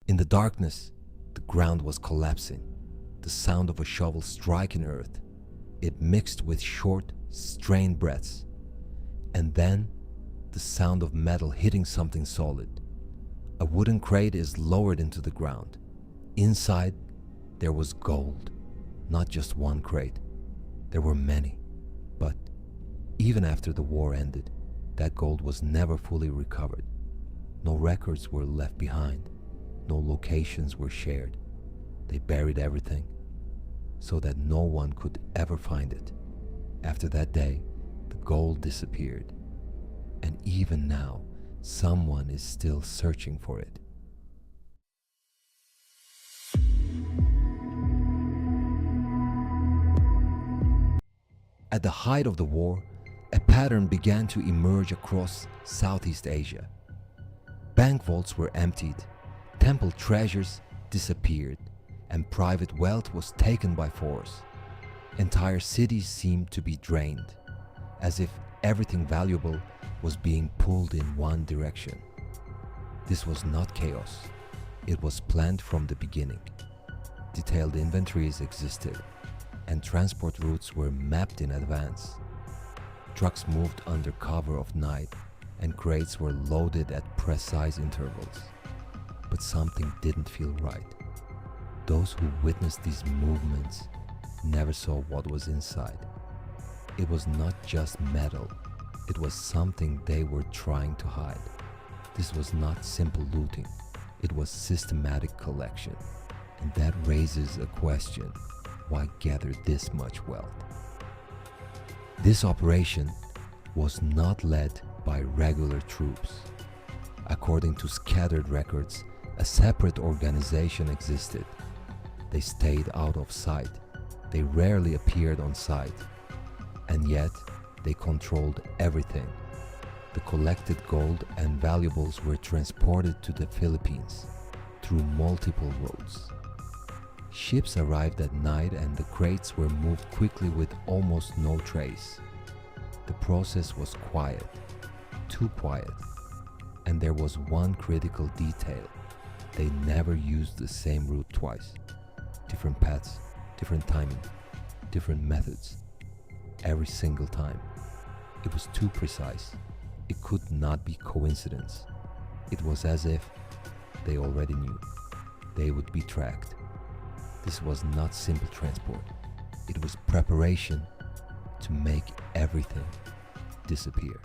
In the darkness, the ground was collapsing. The sound of a shovel striking earth. It mixed with short, strained breaths. And then, the sound of metal hitting something solid. A wooden crate is lowered into the ground. Inside, there was gold. Not just one crate. There were many. But even after the war ended, that gold was never fully recovered. No records were left behind. No locations were shared. They buried everything so that no one could ever find it. After that day, the gold disappeared. And even now, someone is still searching for it. At the height of the war, a pattern began to emerge across Southeast Asia. Bank vaults were emptied, temple treasures disappeared, and private wealth was taken by force. Entire cities seemed to be drained, as if everything valuable was being pulled in one direction. This was not chaos. It was planned from the beginning. Detailed inventories existed, and transport routes were mapped in advance. Trucks moved under cover of night, and crates were loaded at precise intervals. But something didn't feel right. Those who witnessed these movements never saw what was inside. It was not just metal. It was something they were trying to hide. This was not simple looting. It was systematic collection. And that raises a question. Why gather this much wealth? This operation was not led by regular troops. According to scattered records, a separate organization existed. They stayed out of sight. They rarely appeared on site. And yet, they controlled everything. The collected gold and valuables were transported to the Philippines through multiple roads. Ships arrived at night and the crates were moved quickly with almost no trace. The process was quiet, too quiet. And there was one critical detail. They never used the same route twice. Different paths, different timing, different methods. Every single time. It was too precise. It could not be coincidence. It was as if they already knew. They would be tracked. This was not simple transport. It was preparation to make everything disappear.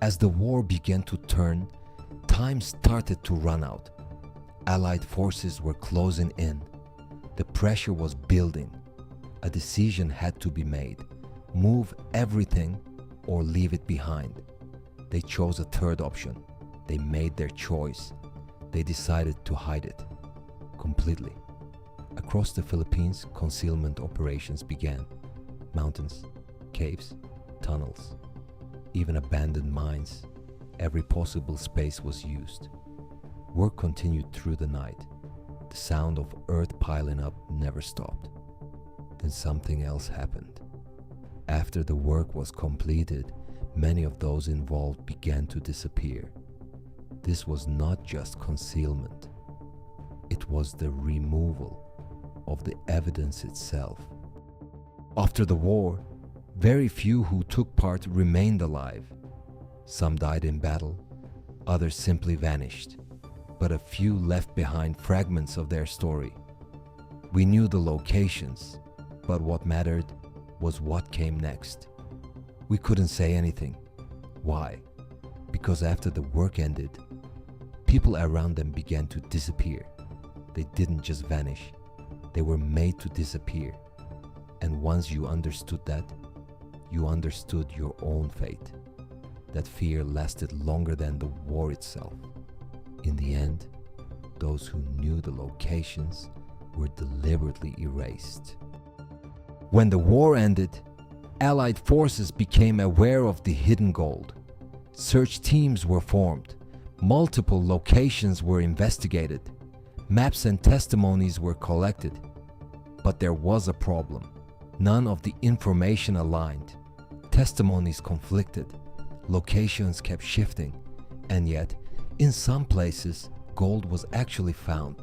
As the war began to turn, time started to run out. Allied forces were closing in. The pressure was building. A decision had to be made. Move everything or leave it behind. They chose a third option. They made their choice. They decided to hide it. Completely. Across the Philippines, concealment operations began. Mountains, caves, tunnels, even abandoned mines. Every possible space was used. Work continued through the night. The sound of earth piling up never stopped. Then something else happened. After the work was completed, many of those involved began to disappear. This was not just concealment. It was the removal of the evidence itself. After the war, very few who took part remained alive. Some died in battle, others simply vanished, but a few left behind fragments of their story. We knew the locations, but what mattered was what came next. We couldn't say anything. Why? Because after the work ended, people around them began to disappear. They didn't just vanish. They were made to disappear. And once you understood that, you understood your own fate. That fear lasted longer than the war itself. In the end, those who knew the locations were deliberately erased. When the war ended, Allied forces became aware of the hidden gold. Search teams were formed. Multiple locations were investigated. Maps and testimonies were collected. But there was a problem. None of the information aligned. Testimonies conflicted. Locations kept shifting. And yet, in some places, gold was actually found,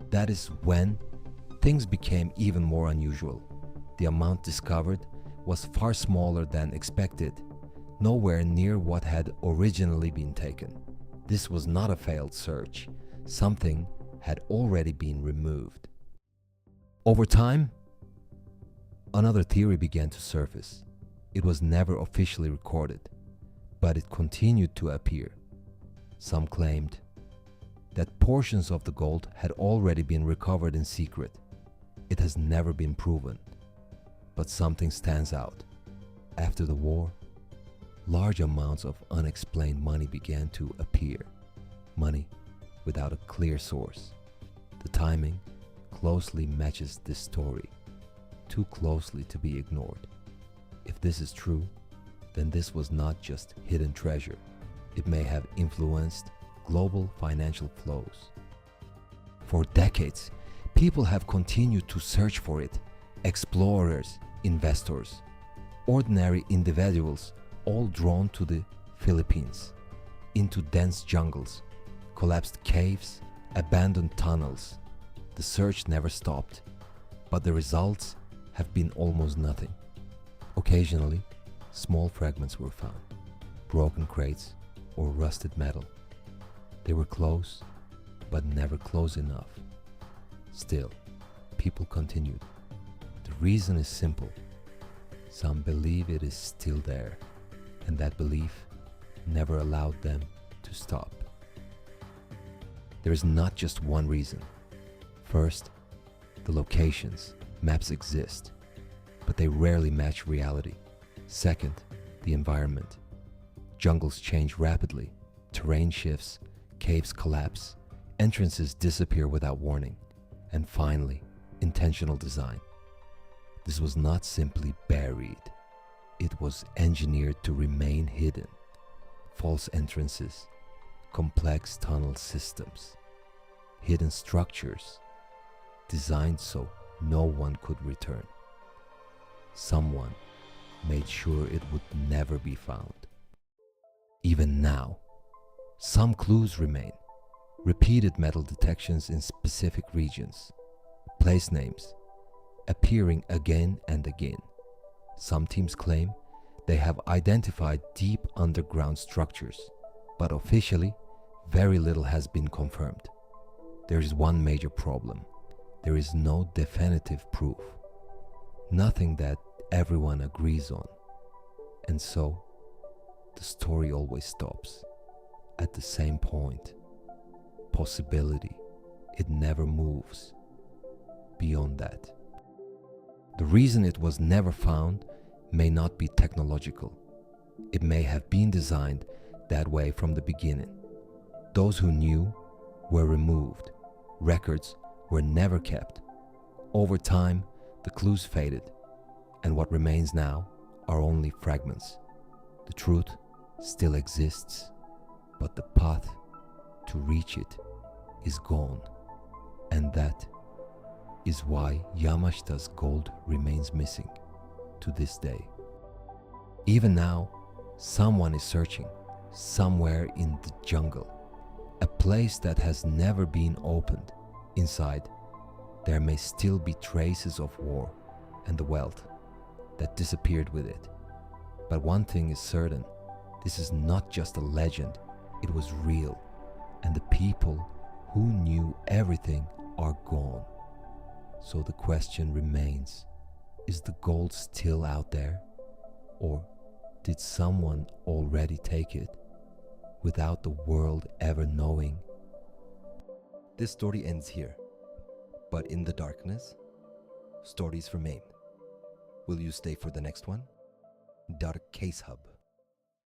that is when things became even more unusual. The amount discovered was far smaller than expected, nowhere near what had originally been taken. This was not a failed search. Something had already been removed. Over time, another theory began to surface. It was never officially recorded, but it continued to appear. Some claimed that portions of the gold had already been recovered in secret. It has never been proven, but something stands out. After the war, large amounts of unexplained money began to appear. Money without a clear source. The timing closely matches this story, too closely to be ignored. If this is true, then this was not just hidden treasure. It may have influenced global financial flows. For decades, people have continued to search for it. Explorers, investors, ordinary individuals, all drawn to the Philippines, into dense jungles, collapsed caves, abandoned tunnels. The search never stopped, but the results have been almost nothing. Occasionally, small fragments were found, broken crates or rusted metal. They were close, but never close enough. Still, people continued. The reason is simple. Some believe it is still there, and that belief never allowed them to stop. There is not just one reason. First, the locations. Maps exist, but they rarely match reality. Second, the environment. Jungles change rapidly, terrain shifts, caves collapse, entrances disappear without warning, and finally, intentional design. This was not simply buried. It was engineered to remain hidden. False entrances, complex tunnel systems, hidden structures, designed so no one could return. Someone made sure it would never be found. Even now, some clues remain. Repeated metal detections in specific regions, place names appearing again and again. Some teams claim they have identified deep underground structures, but officially, very little has been confirmed. There is one major problem. There is no definitive proof. Nothing that everyone agrees on. And so, the story always stops at the same point. Possibility. It never moves beyond that. The reason it was never found may not be technological. It may have been designed that way from the beginning. Those who knew were removed. Records were never kept. Over time, the clues faded, and what remains now are only fragments. The truth still exists, but the path to reach it is gone, and that is why Yamashita's gold remains missing to this day. Even now, someone is searching somewhere in the jungle, a place that has never been opened. Inside, there may still be traces of war and the wealth that disappeared with it. But one thing is certain, this is not just a legend, it was real, and the people who knew everything are gone. So the question remains, is the gold still out there? Or did someone already take it without the world ever knowing? This story ends here, but in the darkness, stories remain. Will you stay for the next one? Dark Case Hub.